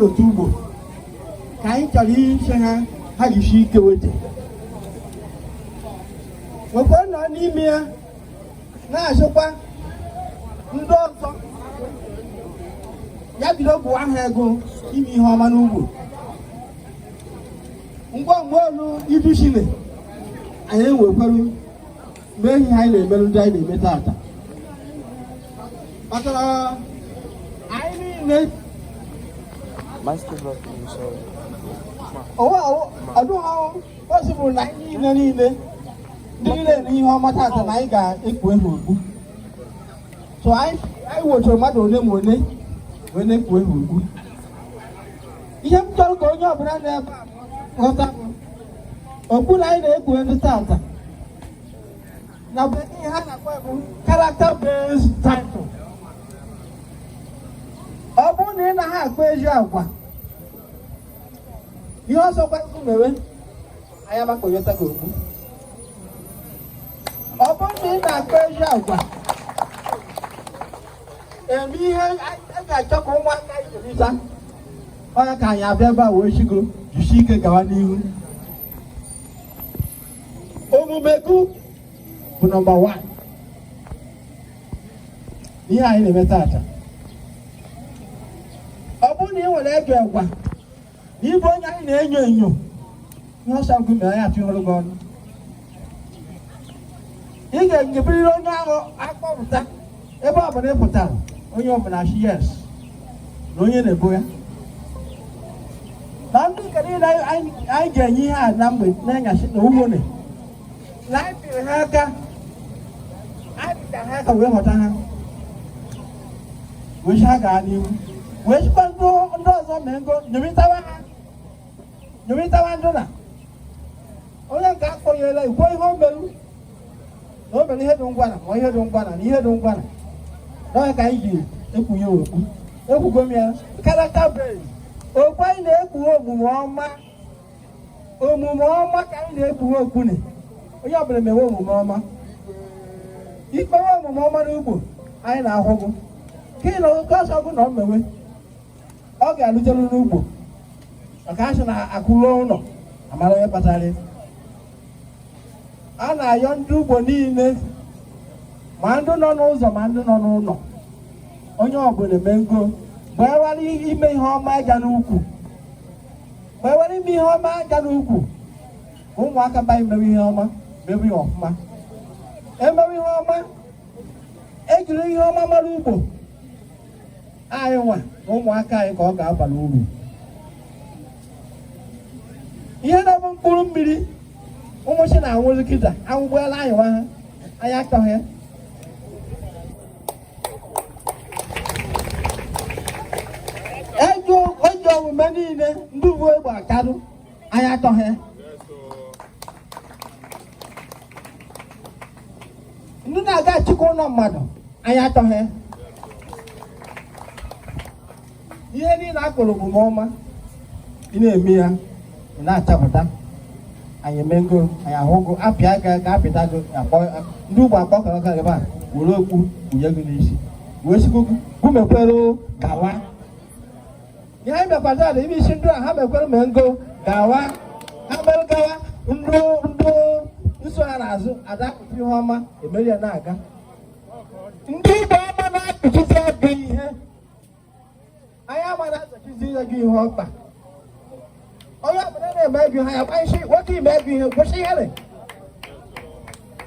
otu ugbo ka anyị chọrọ iche ha jisi ike wete nwekwa nọ n'ime ya na-achịkwa ndị ọzọ ya bido bụ aha ego ime ihe ọma n'ugbo ngwa olu iduchile anyị ewekwaru mee ihe anyị na-emerụ ndị anyị na-eme tata kpatara anyị niile ọsibụrụ na anyị niile ndị niile na ihe ọma tata na anyị ga-ekpu ehu okpu so anyị wetara mmadụ ole ma ole wee na-ekpu ehu okpu ihe m chọrọ ka onye ọbụla na-ebe a ghọta okpu na anyị na-ekpu ndị tata na ihe ha na-akpọ bụ character based title. Ọ bụrụ na ị na ha akpa ezi agwa ihe ọzọ kwasị mewe anyị amakpọnyeta gị okpu. Ọ bụrụ na ị na-akpa ezi agwa eme ihe a ga-achọ ka ụmụaka izerịta ọnya ka anyị abịa ebe a wee chigo jisi ike gawa n'ihu. Omume gị bụ nọmba 1 ihe anyị na-eme tata. Ọ bụrụ na ị nwere ego agwa na ịbụ onye anyị na-enyo enyo ihe ọsọ gị mere anyị atụghịrị gị ọnụ, ị ga-enyebiriri onye ahụ akpọpụta ebe ọ bụla ị pụtara onye ọbụla shi yes na onye na-ebo ya na ndị nke niile anyị ga-enye ihe a na mgbe na-enyasị na ugbo na anyị pịrị ha aka wee ghọta ha wee ha gaa n'ihu wee chịkwa ndị ọzọ mee ngo nyomitawa ndụ na onye nke akpọnyela ikwu ihe o merụ na o mere ihe dị ngwana ma ihe dị ngwana na ihe dị ngwana n'ọnya ka anyị ji ekpunye okpu ekwugo m ya karata bred okpu anyị na-ekpughe omume ọma ka anyị na-ekpughe okpune onye ọbụla mewe omume ọma ikpewe omume ọma n'ugbo anyị na-ahụgụ ka ị na oke ọsọ bụ na ọ mewe ọ ga-alụtere n'ugbo maka asị na akụrụ ụlọ amara onye kpatara. A na-ayọ ndị ugbo niile ma ndị nọ n'ụzọ ma ndị nọ n'ụlọ onye ọbụla mee ngo gbewara ime ihe ọma aja n'ukwu gbewara ime ihe ọma aja n'ukwu ụmụaka baghị mewe ihe ọma mewe ihe ọfụma emewe ihe ọma ejiri ihe ọma mara ugbo anyị nwa na ụmụaka anyị ka ọ ga-abara uru. Ihe na-bụ mkpụrụ mmiri ụmụchi na-anwụzi kịta anwụgbuela anyị nwa ha anyị achọghị ya. Eji omume niile ndị uwe egbe akadụ anyị achọghị ya. Ndị na-aga achịkwa ụlọ mmadụ anyị achọghị ya. Ihe niile akpọrọ omume ọma ị na-eme ya ị na-achapụta anyị emego anyị ahụgo apịa ga-apịta gị ndị ugbo akpọkọrọ ka ebe a were okpu wunye gị n'isi wee sikwu gụmekwere gawa. Ihe anyị mekwara ala ime isi ndụ a ha mekwere mee ngo gawa ha mere gawa ndụ nso ha n'azụ adapụta ihe ọma emeri ya na-aga. Ndị ugbo ọma na-akụchizi ebe ihe anyị amara azachizi gị ihe ọkpa onye ọbụla na-eme ego ha ya gbaisi nwoke ime ego ihe kwụsị ihere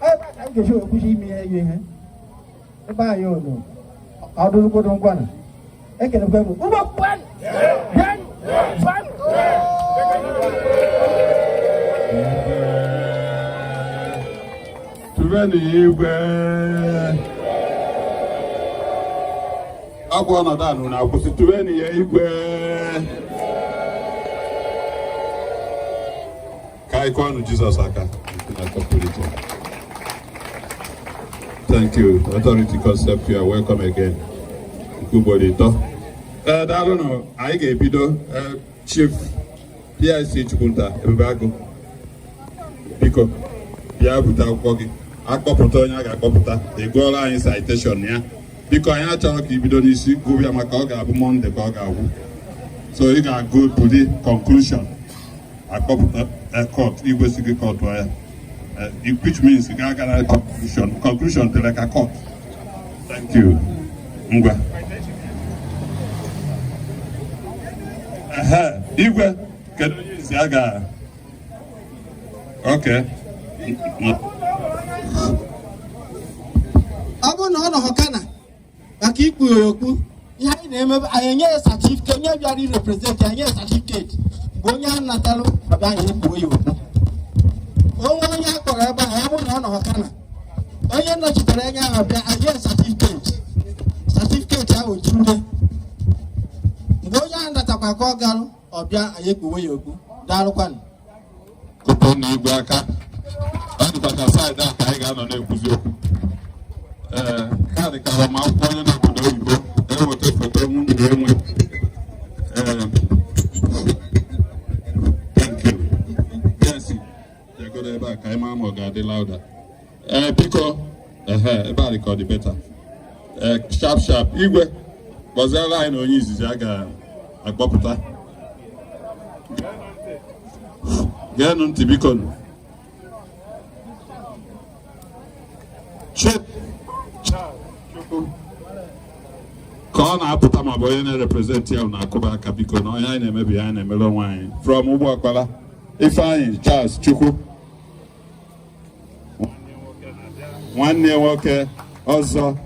ebe a ka m ga-esi wee kwụsị ime ihe ihe ebe anyị ono ọdụrụgodo ngwana ekelekwe m ugbo tubenu ya igwe agwa ọnọdụ anụ na-akwụsị tubenu ya igwe ka anyị kọọ ọnụ Jizọs aka. Thank you, Authority Concept. You are welcome again. Everybody, daalụ anyị ga-ebido Chief PIC Chukwunta Ebebago biko bịa bute akwụkwọ gị akpọpụta onye a ga-akpọpụta ịgụọrọ anyị citation ya biko anyị achọrọ ka ibido n'isi gụbịa maka ọ ga-abụ Mọnde ka ọ ga-agwụ So you can go to the conclusion. A court, Igbo City Court, which means you can get a conclusion to like a court. Thank you. Ngwa. Igwe, can you use Yaga? Okay. Abo no no hokana. Akiku yoku. Ya ine me ayenye certificate nya biari represent ayenye certificate. Bonya natalo aba yiku yoku. Onya akora aba abo no no hokana. Onye no chitere nya abia ayenye certificate. Certificate ya ojude. Bonya ndatakwa ko garu obia ayeku yoku. Daru kwan. Kopo na igwe aka. Ọ dịkwa ka side a ka anyị ga-anọ na-ekwuzi okwu. Kaadị ka agbamakwụkwọ onye n'obodo oyibo eweta foto nwunye enwe. Thank you. Yes, yagodo ebe a ka anyị maa ma ọ ga-adị louder. Biko, ebe a dị ka ọ dị beta. Sharp igwe kpọziela anyị na onye izizi a ga-akpọpụta. Geenụ ntị biko. Ka ọ na-apụta ma ọ bụ onye na-represent ya na-akụba aka biko na onye anyị na-emebi ya na-emere onwe anyị. From Ugbo Akpala, Ifeanyi Charles Chukwu, nwanne nwoke ọzọ,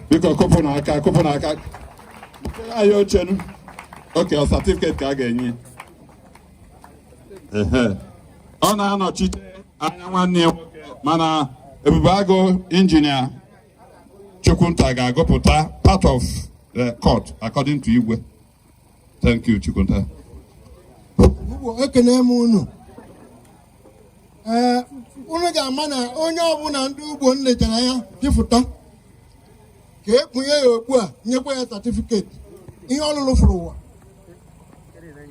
biko kụpụ n'aka anyị ochenu. Oke, ọ certificate ka a ga-enye. Ọ na-anọchite anya nwanne ya nwoke mana Ebubeagụ injinia Chukwunta ga-agụpụta part of the court according to Igwe. Thank you, Chukwunta. Ekene m unu. Unu ga-ama na onye ọbụla ndị Ugbo nlechara ya pịfụta ka ekpunye ya okpu a nyekwa ya certificate ihe ọlụlụ fụrụ ụwa.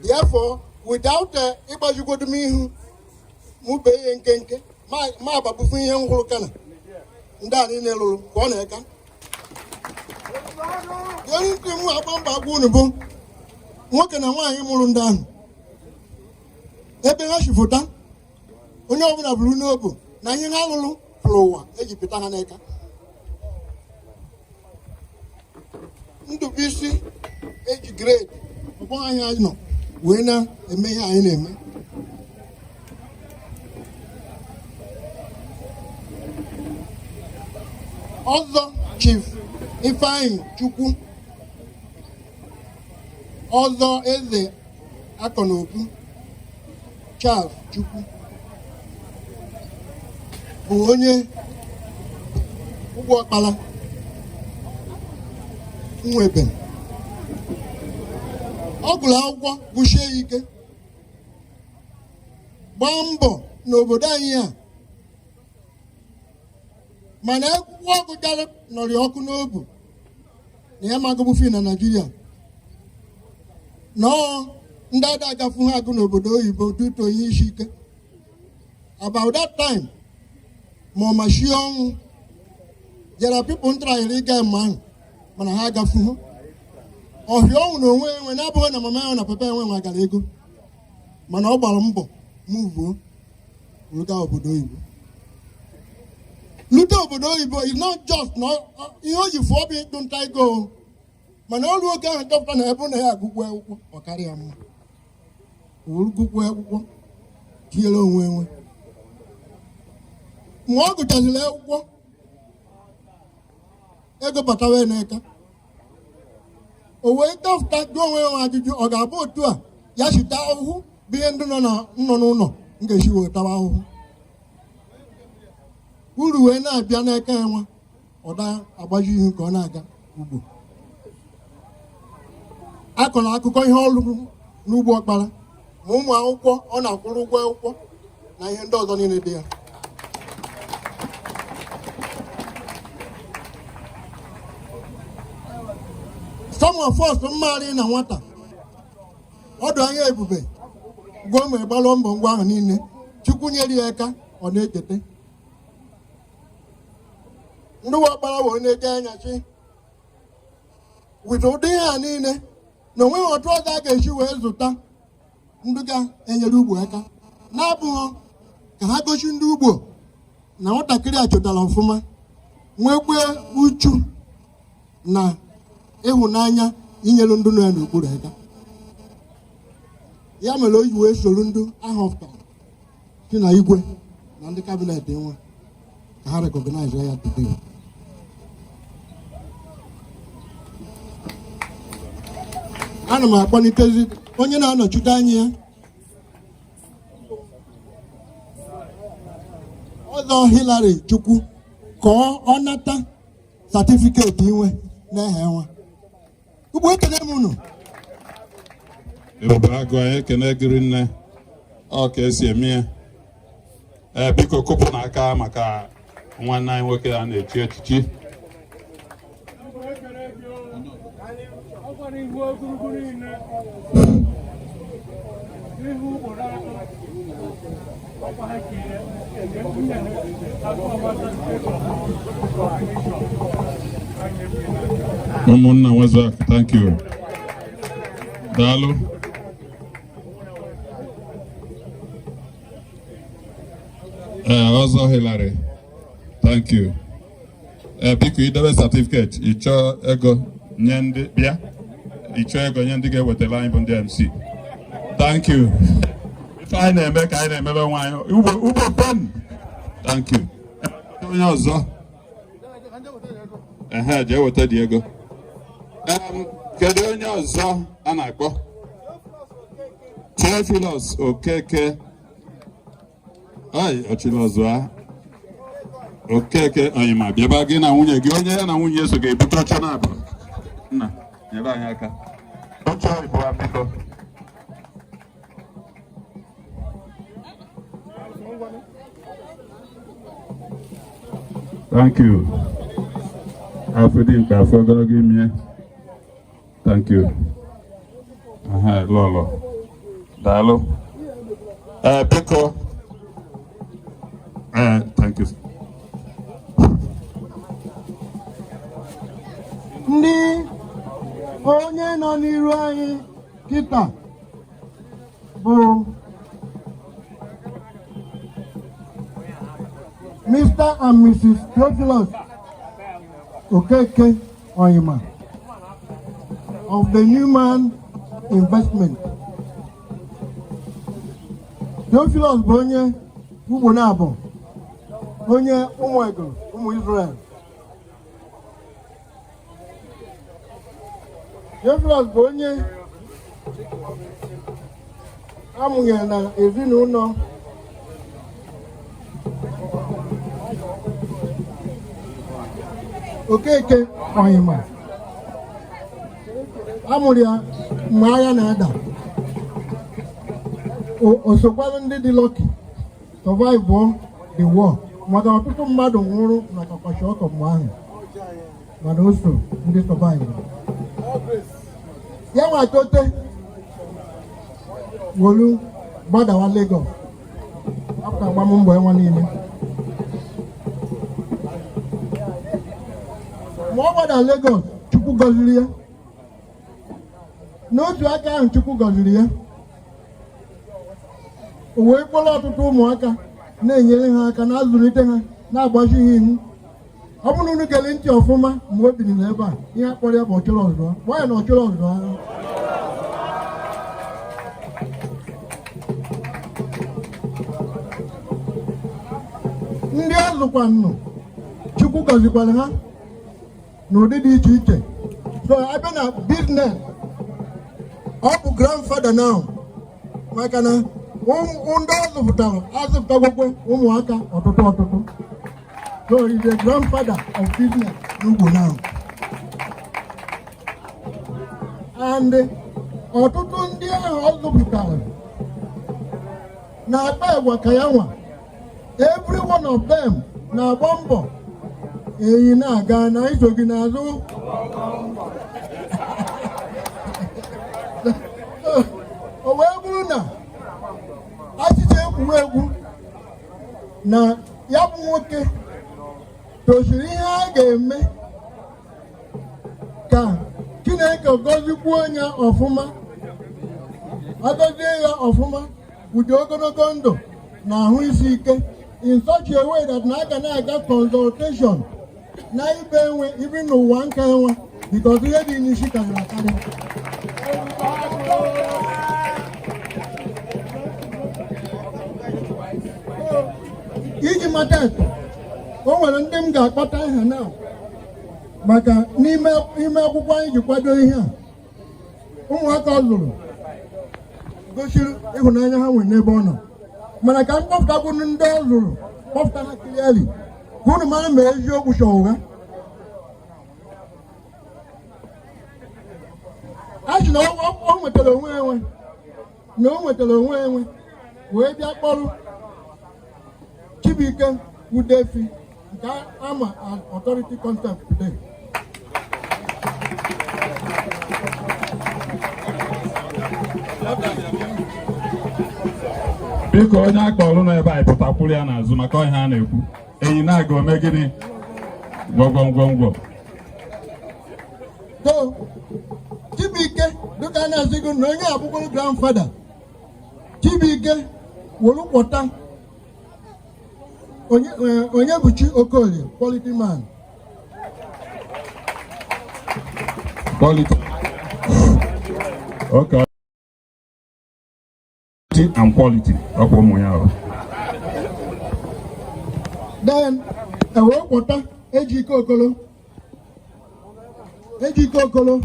Therefore, without ịgbajugodo m ihu mụ bee ihe nkenke ma ababufu ihe m hụrụ kana ndị a niile lụrụ ka ọ na-eka. Onye nke m agba mba agwa unu bụ nwoke na nwaanyị mụrụ ndị ahụ ebe ha shifụta onye ọbụla bụrụ n'obu na ihe ha lụrụ pụrụ ụwa eji pịta ha n'eka. Ndụbụisi eji grade ọgbọ anyị anyị nọ wee na-eme ihe anyị na-eme. Ọzọ Chief Ifeanyi Chukwu, ọzọ eze Akọnokwu Charles Chukwu bụ onye Ugbo Akpala Nwebe. Ọ gụrụ akwụkwọ gụsie ike gbaa mbọ n'obodo anyị a mana akwụkwọ ọgụ gara nọrị ọkụ n'obu na ya magụbụfi na Naịjirịa nọọ ndị ada agafu ha agụ n'obodo oyibo duto ihe isi ike. About that time ma ọ machie ọnwụ jere pipo ntrayịrị ịga mma ahụ mana ha agafu ha ọhịa ọnwụ na onwe enwe na-abụghị na mama ya na papa enwe nwagara ego mana ọ gbara mbọ muvuo ruga obodo oyibo. Lute obodo oyibo is not just na ihe o ji fụọ bụ ịdụ nta ego mana ọrụ oge ahụ dọpụta na ebe na ya agụgwọ akwụkwọ ọ karịa mma gụgwọ akwụkwọ tinyere onwe enwe. Mgbe ọ gụchaziri akwụkwọ ego batawa n'aka o wee dọpụta jụọ onwe enwe ajụjụ ọ ga-abụ otu a ya chita ahụhụ bụ ihe ndị nọ n'ụlọ m ga-esi wetawa ahụhụ. Uru wee na-abịa n'aka enwe ọda agbaji ihu ka ọ na-aga ugbo. Akọrọ akụkọ ihe ọ lụrụ n'Ugbo Ọkpara ma ụmụ akwụkwọ ọ na-akwụrụ ụgwọ akwụkwọ na ihe ndị ọzọ niile dị ya. Some of us mmarị na nwata ọdụ anya ebube gụọ ma ịgbalụ mbọ ngwa ahụ niile Chukwu nyere ya aka ọ na-echete. Ndị Ugbo Ọkpara wee na-eje anya chi wit ụdị ihe a niile na onweghị otu ọzọ a ga-esi wee zụta ndị ga-enyere ugbo aka na-abụghị ka ha gosi ndị ugbo na nwatakịrị a chọtara ọfụma nwekwe uchu na ịhụnanya inyere ndụ nọ ya n'okpuru aka. Ya mere o ji wee soro ndị ahọpụtara si na igwe na ndị kabinet nwa ka ha recognize ya today. Ana m akpọlitezi onye na-anọchite anya ya ọzọ Hillary Chukwu ka ọ nata satifiketi inwe na-ehe nwa. Ugbo ekene m unu. Ebube agụ anyị ekene gịrị nne ọ ka esi eme ya. Biko kụpụ n'aka maka nwanne anyị nwoke a na-echi echichi. Ụmụnna Nwezak, thank you. Daalụ. Ọzọ Hillary, thank you. Biko idebe certificate ịchọ ego nye ndị bịa ịchọ ego nye ndị ga-ewetara anyị bụ ndị MC. Thank you. Ife anyị na-eme ka anyị na-emebe onwe anyị. Ugbo pen. Thank you. Onye ọzọ. Jee weta dị ego. Kedu onye ọzọ a na-akpọ? Theophilus Okeke. Ọchịlọzụ a. Okeke Onyema, bịaba gị na nwunye gị, onye ya na nwunye so ga-ebute ọcha na-abụ. Nna, nyere anyị aka. Oche oyibo biko. Thank you. Afedi nke afọ ogologo ime. Thank you. Lolo. Daalụ. Biko. Thank you. Ndị onye nọ n'iru anyị kịta bụ Mr. and Mrs. Theophilus Okeke Onyema of the Newman Investment. Theophilus bụ onye Ugbo na-abụ onye ụmụ Ego, ụmụ Israel. Theophilus bụ onye amụnyere na ezinụlọ Okeke Onyema. Amụrụ ya mgbe agha na-ada. O sokwara ndị dị lucky survive the war. Maka ọtụtụ mmadụ nwụrụ na kakwashi ọkọ mgbe ahụ. Mana o so ndị survive. Ya nwa tote wolu gbadawa Lagos after agbam mbọ enwa niile. Ma ọ gbada Lagos, Chukwu gọziri ya. N'otu aka ahụ Chukwu gọziri ya, o wee kpọrọ ọtụtụ ụmụaka na-enyere ha aka na-azụlite ha na-agbachi ha ihu. Ọ bụrụ na unu gere ntị ọfụma mgbe o biri n'ebe a, ihe akpọrọ ya bụ ọchụrụ ọzụzụ. Gwa ya na ọchụrụ ọzụzụ ahụ. Ndị azụkwa nnụ Chukwu gọzikwara ha n'ụdị dị iche iche. So abịa na business, ọ bụ grandfather now maka na ndị azụpụtagwakwe ụmụaka ọtụtụ. So he's a grandfather of business n'Ugbo now. And ọtụtụ ndị ahụ ọ zụpụtara na-akpa agwa ka ya nwa. Every one of them na-agba mbọ eyi na-aga na iso gị n'azụ. O wee bụrụ na achịcha egwuregwu na ya bụ nwoke tosiri ihe a ga-eme ka Chineke gọzikwuo onye ọfụma, agọzie ya ọfụma ụdị ogologo ndụ na ahụ isi ike in such a way that na aga na-aga consultation na ibe enwe ibi n'ụwa nke enwe because ihe dị n'isi karịrị akarị. Iji mata eto, o nwere ndị m ga-akpọta ihe na maka n'ime akwụkwọ anyị ji kwado ihe a, ụmụaka ọ lụrụ gosiri ịhụnanya ha nwere n'ebe ọ nọ, mana ka m kpọpụta bụ ndị ọ lụrụ kpọpụta ha kiliali ka unu mara ma eziokwu chọ ụgha. A sị na o nwetara onwe enwe na o nwetara onwe enwe wee bịa kpọrọ Chibuike Udefi nke ama as authority concept today. Biko onye akpọrọ nọ ebe a pụtakwuru ya n'azụ maka ihe a na-ekwu. Enyi na-aga ome gịnị? Gwọgwọgwọgwọ. So Chibuike dịka a na-asị gị na onye abụkwara grandfather, Chibuike were kpọta onye bụ Chi Okolie, quality man. Quality. Okay. And quality of ụmụ. Then were kpọta Ejike Okolo. Ejike Okolo.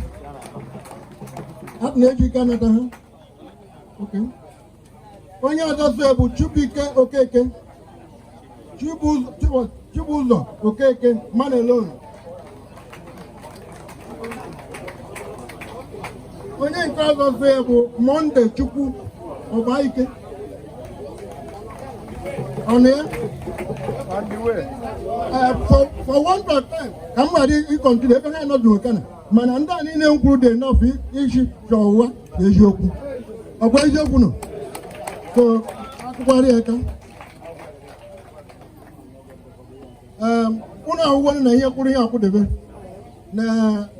Hapụ na Ejike anata ha. Okay. Onye ọzọ so bụ Chibuike Okeke. Chibụzọ Okeke, man alone. Onye nke ọzọ so bụ Monde Chukwu Ọbaike. Ọnụ ya? For one time, ka m ghara ịkọntinu ebe ha nọdụ okana, mana ndị a niile m kwuru dị enough isi chọọ ụwa na eziokwu. Ọ bụ eziokwu nọ? So, akwụkwara ya ka. Unu ahụgwo na ihe kwuru ihe akwụdebe na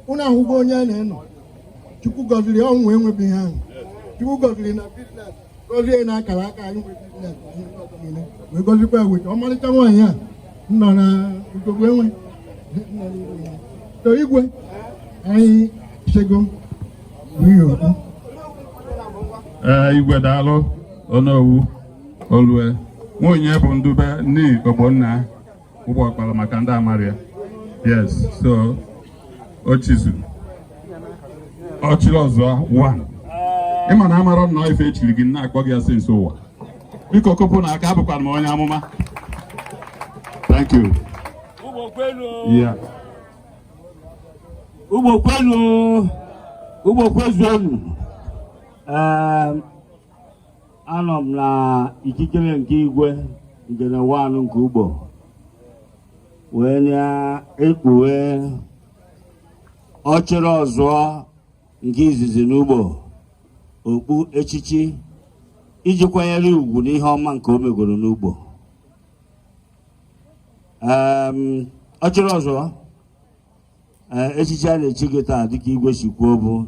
unu ahụgwo onye a na-enọ Chukwu gọziri ọnwụ enwebeghị ahụ. Chukwu gọziri na biznes, gọzie na akara aka anyị nwe biznes niile wee gọzikwa eweta ọmarịcha nwaanyị a nọ na ugogbe enwe to igwe anyị chego ihe okwu. Igwe daalụ Onowu Olue nwunye bụ ndube ndị Ogbonna ụgbọ ọkpara maka ndị Amaria. Yes, so Ochizu Ọchịrị ọzọ 1. Ịma na amara m na ife echiri gị na-akpọ gị asị nso ụwa. Biko kopụ na aka abụkwara m onye amụma. Thank you. Yeah. Ugbo kwezuonu. Anọ m na ikikere nke igwe nke na wanụ nke Ugbo wee na-ekpughe Ọchịrị ọzọ nke izizi n'Ugbo okpu echichi iji kwanyere ugwu n'ihe ọma nke o megoro n'Ugbo. Ọchịrị ọzọ echichi a na-echi gị taa dịka igwe si kwuo bụ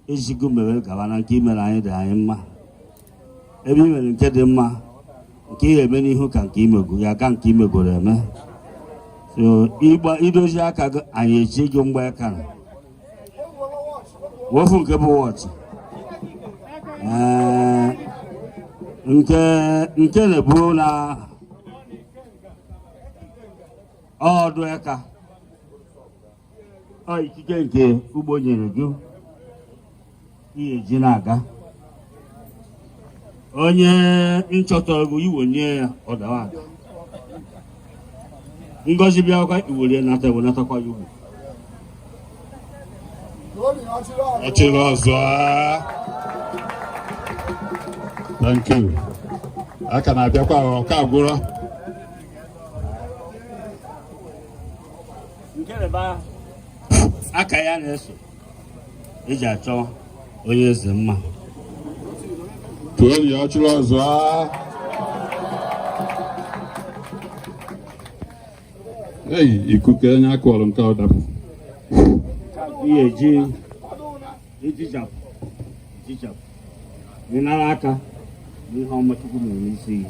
echichi mere gaba na nke imere anyị dị anyị mma. Ebe i mere nke dị mma, nke ihe eme n'ihu ka nke imegoro ya ka nke imegoro eme. So idozi aka gị anyị echi gị mgbe aka na wofu nke bụ wọchị nke na-ebu na ọdụ eka ọ ikike nke Ugbo nyere gị ihe ji na-aga. Onye nchọtara gị iwenye ya ọdawa ada, ngozi bịakwa iwere nata wenatakwa ya ugwu. Ọchịrị ọzọ. Thank you. Aka na-abịakwa ọka agwụrọ. Aka ya na-eso eji achọ onye eze mma. Tụọrọ ya ọchịrị ọzọ. Ikuku onye akọrọ nke ọ dapụ. Ihe ji etichapụ ịnara aka n'ihe ọma Chukwu mere n'isi gị.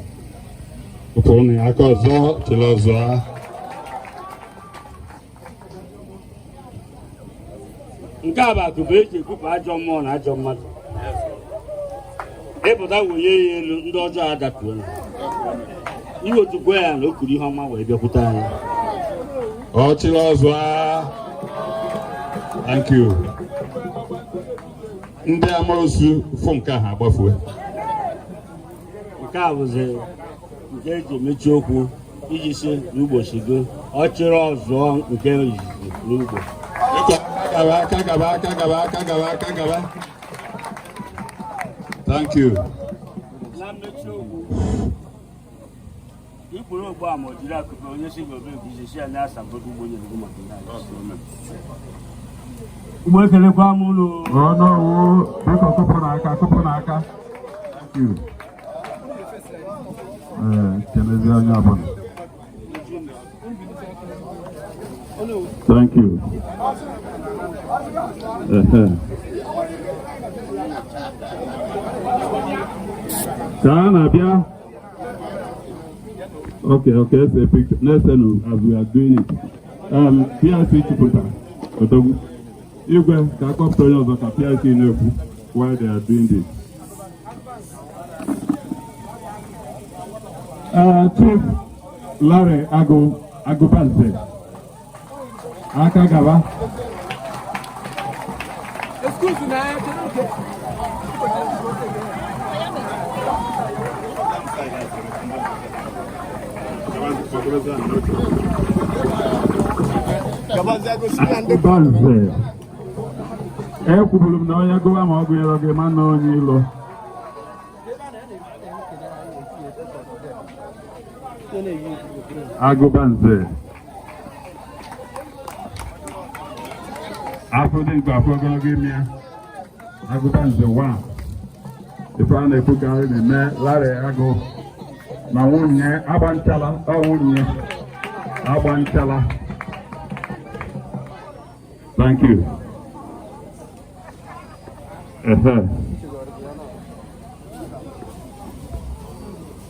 Ụpụrụ aka ọzọ chịrị ọzọ. Nke a bụ akụba eji ekwupụ ajọ mmụọ na ajọ mmadụ. Ịpụta wunye ya elu, ndị ọjọọ adatuo ya. Iwetukwa ya na o kuru ihe ọma wee bịakwute anyị. Ọ chịrị ọzọ. Thank you. Ndị amoosu fụ nke ha agbafue. Nke a bụzi nke eji emechi okwu iji si n'Ugbo shigo ọ chịrị ọzọ nke izizi n'Ugbo. Aka gaba. Thank you. Na mmechi okwu ikpuru ogbo a ma o jiri akụpe onye si gobe iji si ya na-asagodo ugbo nyere gị maka ndị Ugbo ekelekwa m ụlọ. Biko kụpụ n'aka. Thank you. Kelezi onye ọbụla. Thank you. Ka na-abịa. Okay, let's say picture. Let's say no, as we are doing it. PRC Chiputa, Otogwu. Igwe ka akpọpụta onye ọzọ ka PRC na-ekwu while they are doing this. Chief Larry Agubanze. Aka gaba. Excuse me, Agubanze. Ekwuburu m na onye gụwa ma ọ gụnyere gị ma na onye ilo. Agubanze. Afọ dị nkwa afọ ogologo ime ya. Agubanze 1. Ife a na-ekwukarị na-eme Larry Agụ na nwunye agbanchala. Nwunye agbanchala. Thank you.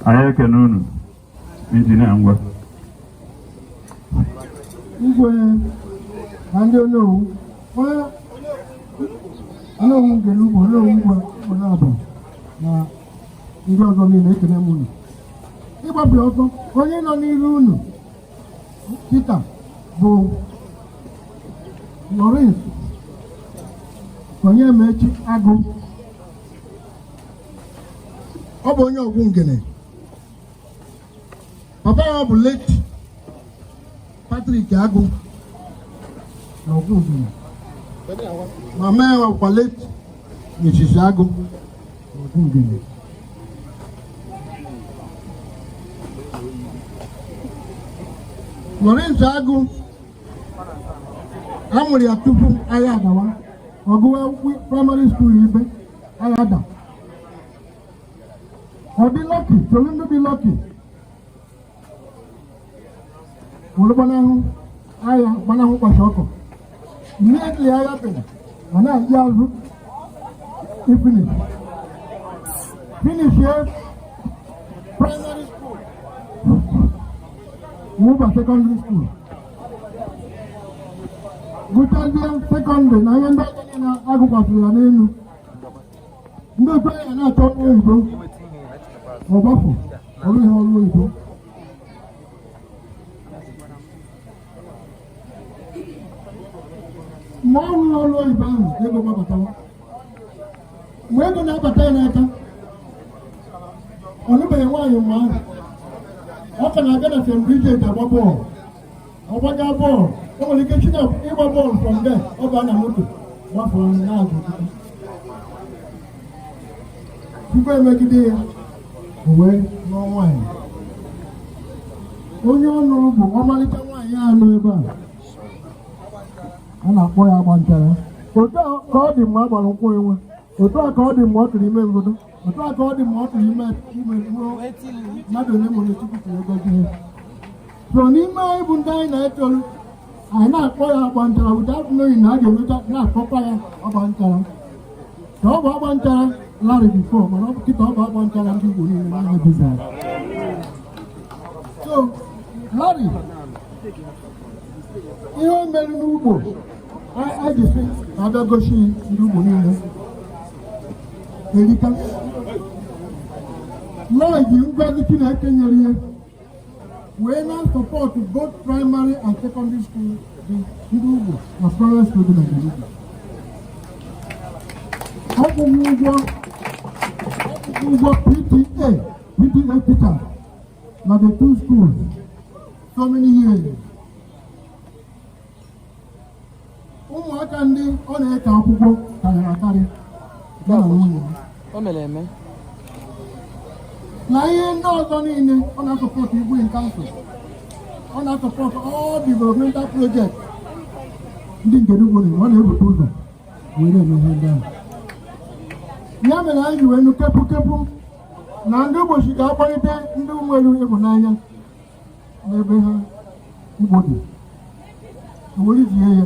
Anyị ekene unu. Injinia ngwa. Igwe na ndị onowu onowu ngere ugbo onowu ngwa abụ na ndị ọzọ niile ekene m unu. Ịgbapụ ọsọ onye nọ n'iru unu Peter bụ Lawrence onye mechi agụ. Ọ bụ onye ọgwụ ngene. Papa ya bụ late Patrick Agụ na ọgwụ ngene. Mama ya bụkwa late Mrs. Agụ na ọgwụ ngene. Lawrence Agụ a mụrụ ya tupu agha adawa. Ọgụwa primary school ibe agha ada. Ọ dị lọki, solu ndị dị lọki. Were gbanahụ agha gbanahụ ụbọchị ọkụ. Immediately agha bịara, ọ na-eji azụ ifinish. Finish primary school. Move to secondary school. Gụchazie secondary na ihe ndị ọzọ niile agụkwasịrị ya n'elu. Ndị otu ya na-achọ oyibo. Ọgbafọ ọrụ ihe ọrụ oyibo. Mgbe ọ rụrụ ọrụ oyibo ahụ ego gbabatawa. Mgbe ego na-abata ya n'aka ọ nụbeghị nwaanyị mgbe ahụ. Ọ ka na-aga na St. Bridget agba bọọlụ. Ọ gbaga bọọlụ o nwere ike chi na ịgba bọọlụ from there ọ baa na moto gbafọ na-azụ. Tupu emegide ya o wee nụọ nwaanyị. Onye ọ nụrụ bụ ọmalịcha nwaanyị ya nọ ebe a na-akpọ ya agbanchara. Otu a ka ọ dị mgbe a gbara nkwụ enwe. Otu a ka ọ dị mgbe ọ tụrụ ime mbodo. Otu a ka ọ dị mgbe ọ tụrụ ime ruo mmadụ ole ma ole Chukwu tụrụ ego gị. So n'ime anyị bụ ndị anyị na-echọrọ anyị na-akpọ ya agbanchara without knowing na a ga-emecha na-akpọkwa ya ọgbanchara. ka ọ bụ agba nchara Larry before, mana ọ bụ kịta ọ bụ agba nchara ndị Igbo niile na business. So Larry, ihe o mere n'Ugbo a ji sị na-abịa gosi ndị Ugbo niile erika. Larry ji ngwazi Chineke nyere ihe wee na-support both primary and secondary school dị ndị Ugbo na private school dị na Nigeria. Ọ bụ ụgwọ PTA teachers na the two schools so many years. Ụmụaka ndị ọ na-eke akwụkwọ karịrị akarị ya na nwunye ya. Na ihe ndị ọzọ niile ọ na-asọpọtụ Igbo in council, ọ na-asọpọtụ all developmental project ndị nke Ugbo niile, ọ na-ebute ụzọ wee na-eme ihe ndị ahụ. Ya mere anyị ji wee nụ kepụ na ndị Ugbo si ga-akpọlite ndị nwere ịhụnanya n'ebe ha Igbo dị, were zie ya.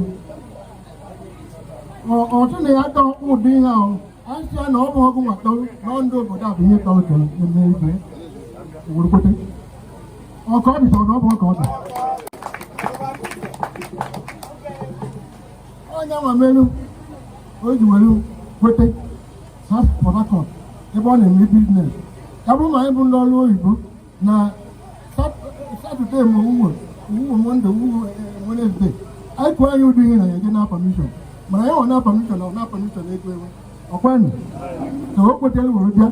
Ọtụ na ya ka ụdị ihe ahụ asị ya na ọ bụ ọgụ nwata na ndị obodo a bụ ihe ka oke eme ike were kwete ọka ọ dịta na ọ bụ ọka ọ dị. Onye nwa melu o ji were kwete ha Port Harcourt ebe ọ na-eme biznes. Ya bụrụ ma anyị bụ ndị ọrụ oyibo na Satọde ma owuwe Monde Wenesde anyị kwuo anyị ụdị ihe na ya eje na permission, mana ya nọ na permission ego ewe ọkwanụ so o kwetere were bịa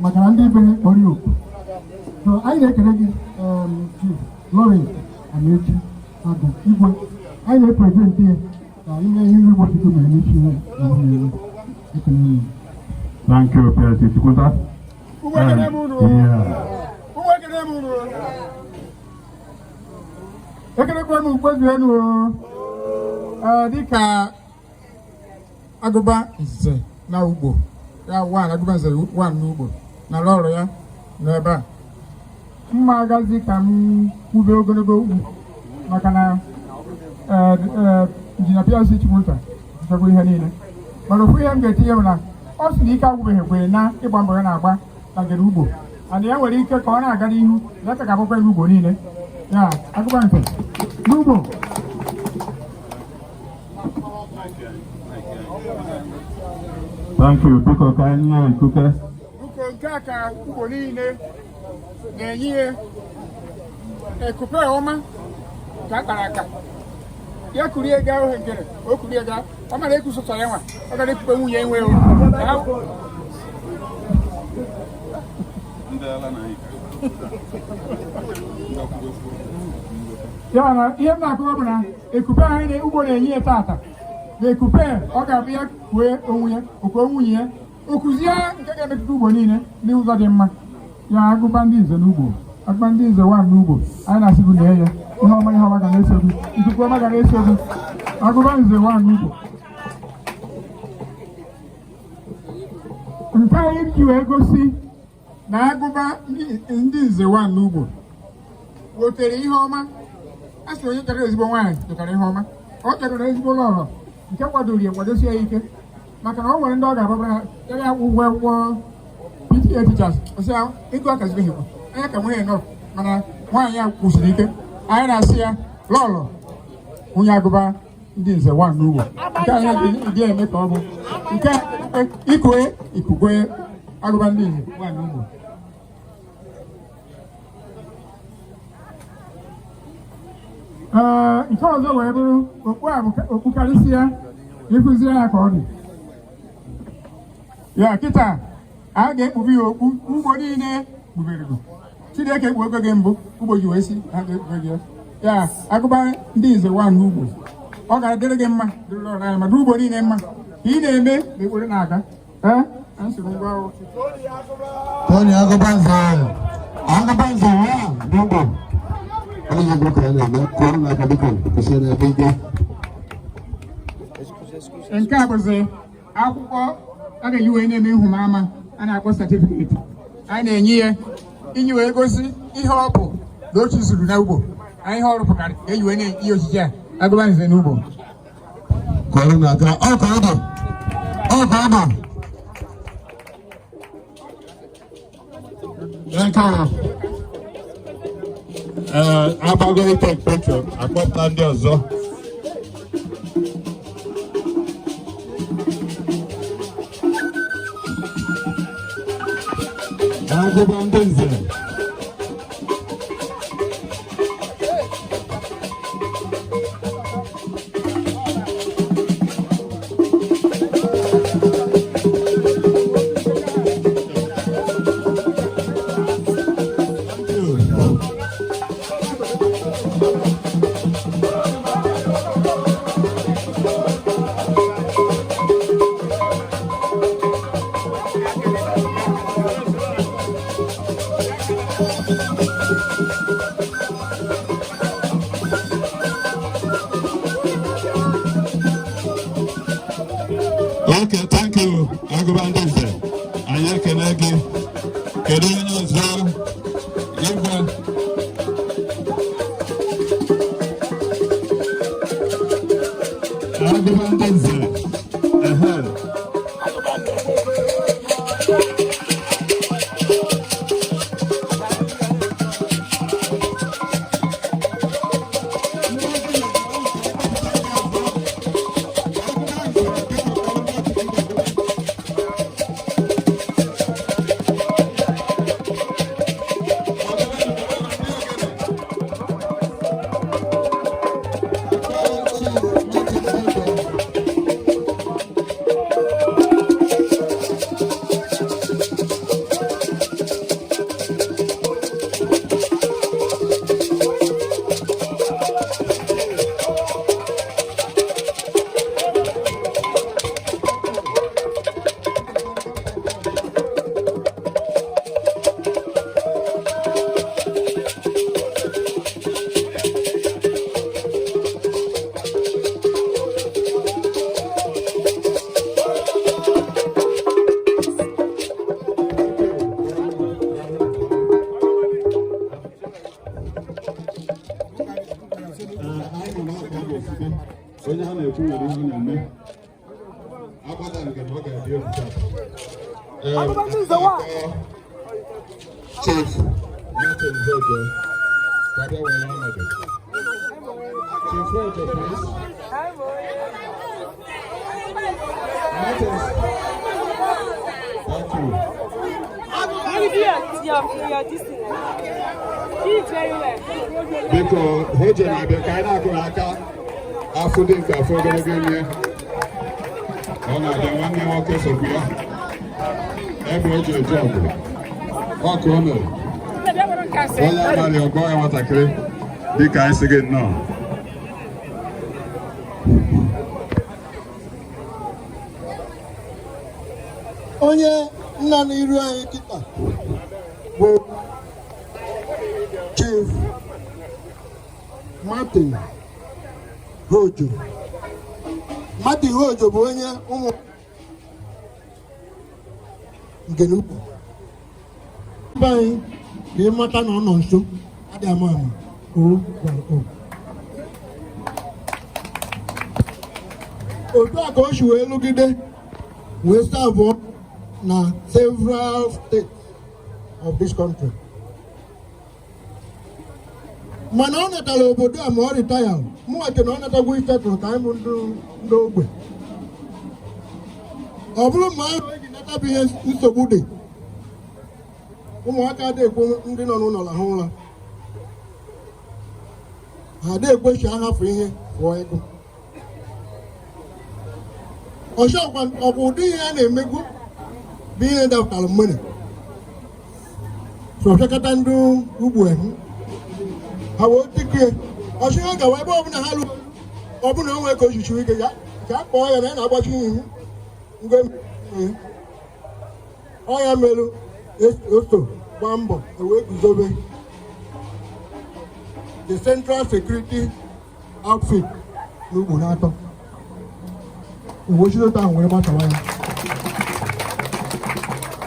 maka na ndị ibe ya kpọrọ ya okwu. So anyị na-ekele gị Chief Lawrence Amaechi Agụ Igwe, anyị na-eprezentị ya ka anyị mee ihe nri ụbọchị gị mere n'isi ihe na ihe ekele ya. Thank you, PLC Chukwuta. Ekelekwa m mkpezuenu dịka agụba nze na Ugbo ya wan agụba nze wan n'Ugbo na ọrụ ya n'ebe a. Mma agazi ka m kwube ogologo ugwu maka na injinia PLC Chukwuta chọgbu ihe niile, mana ofu ihe m ga-etinye bụ na ọ sị na ike agwụbeghị kwere na ịgba mbọ ya na-agba na ngere Ugbo, and ya nwere ike ka ọ na-aga n'ihu leta ka akwụkwọ n'Ugbo niile. Ya agụba nke n'Ugbo Thank you. Biko ka anyị nye ikuke. Biko nke a ka Ugbo niile na-enye ekupe ọma ka akpara aka ya kurie gaa ohe ngere o kurie gaa ọ mara ekwusụtọ ya nwa ọ gara ekupe nwunye enwe ya na ihe m na-akụwa bụ na ekupe anyị na Ugbo na-enye ya tata na ekupe ọ ga-abụ ya kwue onwe ya okwe nwunye ya okuzie nke ga-emetụta Ugbo niile n'ụzọ dị mma. Ya agụba ndị nze n'Ugbo, agụba ndị nze wan n'Ugbo, anyị na-asị gị na ya ihe ọma ga na-eso gị, ikuku ọma ga na-eso gị, agụba nze wan n'Ugbo. Nke anyị ji wee gosi na agụba ndị nze wan n'Ugbo wetere ihe ọma. A sị onye chọrọ ezigbo nwaanyị chọtara ihe ọma, ọ chọrọ ezigbo ụlọ nke kwadoro ya kwadosie ya ike, maka na ọ nwere ndị ọ ga-agbabara ya ụgwọ akwụkwọ PTA teachers ọsị ya ego akazibeghị anya ka nwunye nọ, mana nwaanyị ya kwụsiri ike. Anyị na-asị ya lọlọ onye agụba ndị nze wan n'Ugbo, nke anyị dị eme ka ọ bụ nke ikugwe agụba ndị nze wan n'Ugbo. Nke ọzọ wee bụrụ okpu a bụ okpu karịsịa ịkụziri ya ka ọ dị. Ya kịta a ga-ekpube ya okpu Ugbo niile kpuberego. Chineke ekpu ego gị mbụ Ugbo ji wee si ha ga-ekpube gị ya agụba ndị nze wan n'Ugbo. Ọ ga-adịrị gị mma dịrị ọrụ anyị ma dị Ugbo niile mma ka ị na-eme na ekpere na-aga. Tony agụba nze wan n'Ugbo. Onye Igbo ka ya na-eme kụọ n'aka biko kwụsị n'ebe ike. Nke a bụzi akwụkwọ a ga-eyi wee na-eme nhụmama a na-akpọ certificate. Anyị na-enye ya inyi wee gosi ihe ọ bụ na ochi zuru na Ugbo na ihe ọ rụpụtara ka eyi wee na-enye ojiji a agụba nze n'Ugbo. Kụọ n'aka ọka ọdụ Agbago ite picture, akpọpụta ndị ọzọ. Agụba ndị nze. Okay, thank you, Agubandeze. Anyị ekele gị. Kedu onye ọzọ? Igwe. Agubandeze. onye ha na-ekwu nwere ihe na-eme agbada nke na ọ ga-adị egwu Chief Martin Zojo kabịa were ọnọdụ Chief Zojo please Martin thank you biko Hoje na-abịa ka anyị na-akụrụ aka afọ dị nke afọ ogologo ime ọ na-abịa nwanne nwoke sokwu ya ebe o ji eji ọgụ ọkụ o mere onye abalị ọgọ ya nwatakịrị dịka anyị si gị nnọọ onye nna n'iru anyị kịta bụ Chief Martin Hojo. Martin Hojo bụ onye ụmụ nke n'ukwu ebe anyị ka ịmata na ọ nọ nso adịghị ama ama otu a ka o si wee lụgide wee serve na several states of this country. Mana ọ natara obodo a ma ọ retire mụnwache na ọ natagwo itetụrụ ka anyị bụ ndị ogbe ọ bụrụ ma ahụ eji natabụ ihe nsogbu dị ụmụaka adịghị ekwe ndị nọ n'ụlọ lahụ ụra ha adịghị ekwechi ahafụ ihe pụọ ego ọzọkwa ọkwa ụdị ihe a na-emegwu bụ ihe dapụtara mmene sọfịakọta ndị ugbo ha wee tikie ọchị ha gawa ebe ọbụla ha lụrụ ọbụla onwe ka o jichiri ike ya ka a kpọọ ya na ya na-agbachi ihu mgbe ọya merụ oso gbaa mbọ ewee guzobe the Central Security Outfit n'ugbo n'atọ uwe chidota ahụ were gbatawa ya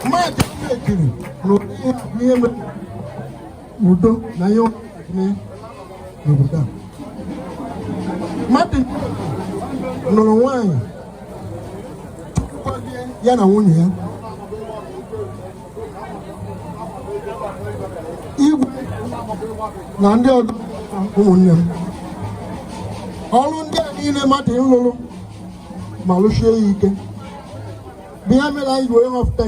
mmadụ ekiri na ihe mere udo na ihe n'obodo a Martin nụrụ nwanyị ya na nwunye ya igwe na ndị ọzọ ụmụnne m ọrụ ndị a niile mmadụ lụrụ ma lụsie ya ike bụ ya mere anyị ji wee họpụta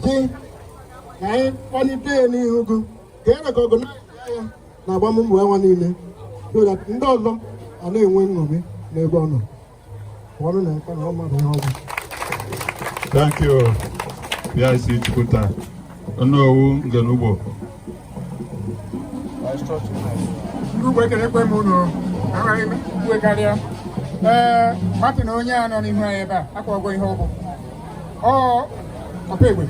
si ka anyị kpalite ya n'ihu gị ka e rekọgọnaiz ya na agbammbọ ya niile so that ndị ọzọ a na-enwe nṅomi n'ebe ọ nọ ọrụ na-ekwe na ọmadụ ihe ọzọ. Thank you, PIC Chukwuta. Onowu Ugbo. Ugbo ekelekwe m ụnụ agaghị ikwe karịa. Martin onye a nọ n'ihu anyị ebe a akwago ihe ọ bụ ọpa egbe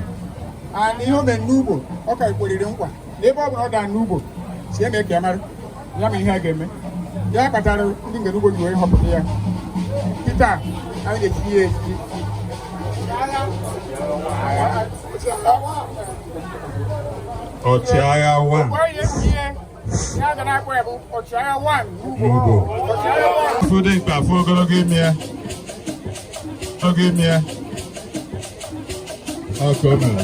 and ihe o mere n'ugbo ọ ka ikweriri nkwa na ebe ọ bụla ọ dara n'ugbo si eme ka ya mara ya ma ihe a ga-eme ya kpatara ndị ngere ugbo ji wee họpụta ya Peter anyị ga-esi ya esi Ọchịagha 1. ya ga na-akpọ ya bụ ọchịagha 1 Ugbo. Food mkpa afọ ogologo ime ya. Ọkụ o mere.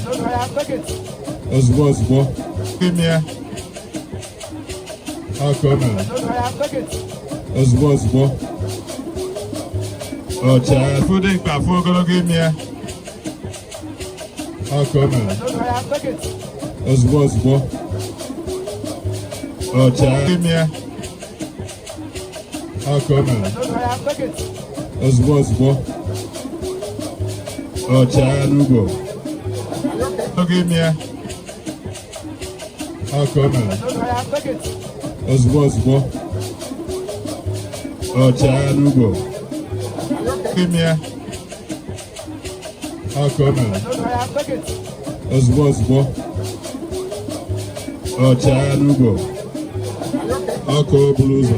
Ozugbo ozugbo. Ime ya. Ọkụ o mere. Ozugbo ozugbo. Ọchịagha food mkpa afọ ogologo ime ya. Ọkụ o mere. Ozugbo ozugbo. Ọchịagha ime ya. Ọkụ o mere. Ozugbo ozugbo. Ọchịagha n'Ugbo. Oge ime ya. Ọkụ o mere. Ozugbo ozugbo. Ọchịagha n'Ugbo. Oge ime ya. Ọkụ o mere. Ozugbo ozugbo. Ọchịagha n'Ugbo. Ọkụ o buru ụzọ.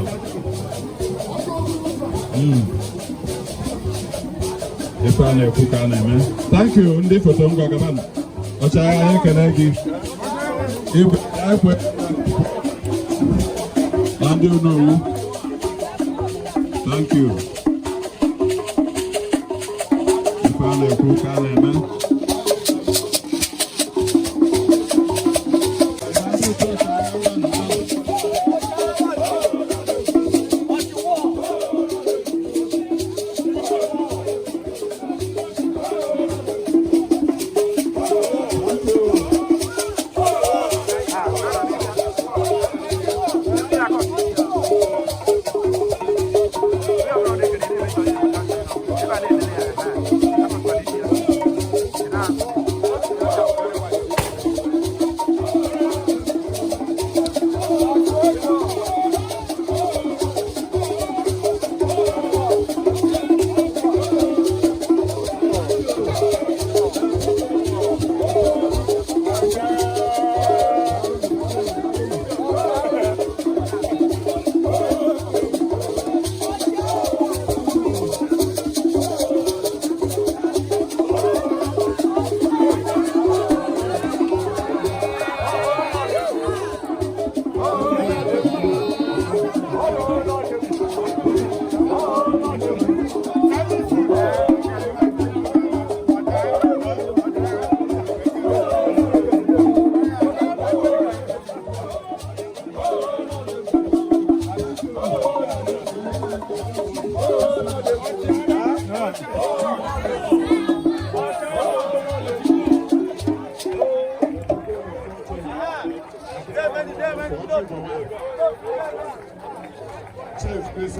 Ife a na-ekwu ka a na-eme. Thank you ndị foto ngwa gaba ọchịagha anyị ekele gị igwe ekwe na ndị Onowu. Thank you. Ife a na-ekwu ka a na-eme. Chief, please.